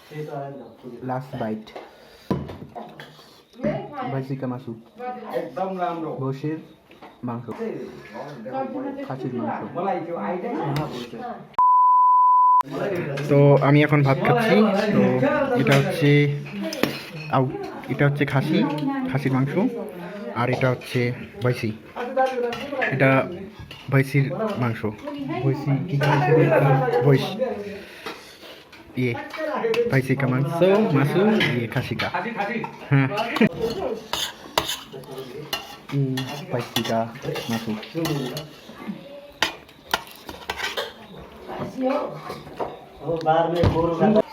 Last bite. Bhaisi ka Masu. Bhaisiর মাংস, খাসির মাংস। তো আমি এখন ভাত খাচ্ছি। তো এটা হচ্ছে খাসির মাংস, আর এটা হচ্ছে ভাইসি। এটা ভাইসির মাংস। ভাইসি কি ভইস ये भाईसी का मांसो मासू, ये खासी का। हाँ, भाईसी का मासू।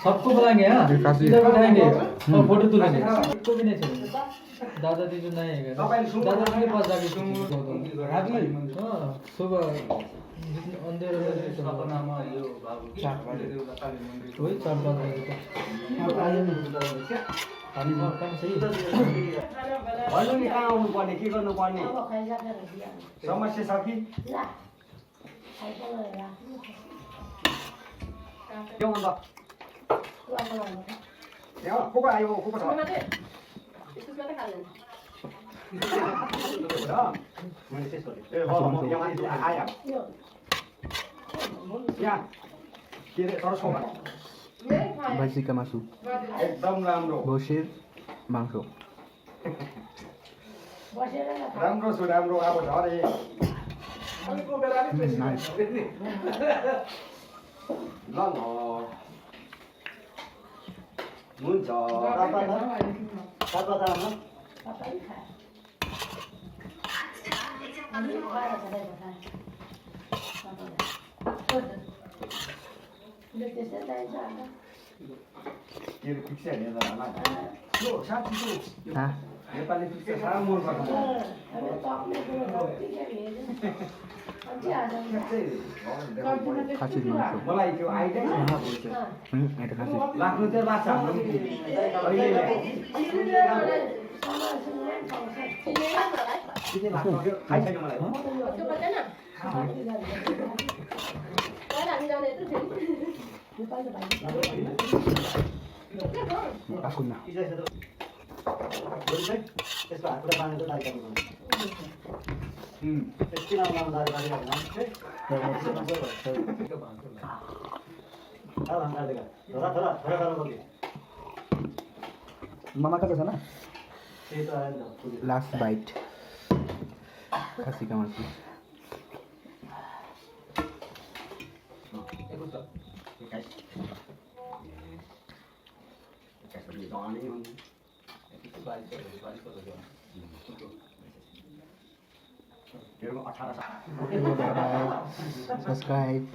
सबको बुलाएंगे हाँ, बिठाएंगे और फोटो तुलेंगे। सबको भी नहीं छोड़ेंगे। दादा जी जो नहीं है, दादा जी के पास जाके हाँ, सुबह अंधेरे में वही 4-5 बजे तक। भन्नु नि कहाँ आउनु पर्ने, के गर्नु पर्ने समस्या छ कि के भन्दा यहाँ को आयो, को छ भाईसी का मासू, एकदम राम्रो भैँसीर मांस। राम्रो छु राम्रो अब झरे ल ल हुन्छ के फिक्स है नि दादा यो साथीको नेपाली फिक्स सारा मन पर्छ खासिर मांस। मलाई त्यो आइडिया এটা খাসি। लाग्नु चाहिँ लाग्छ हाम्रो खाइसक्यो मलाई Akuna. Mama ka sana? Last bite. Kasih ka Masu. Subscribe.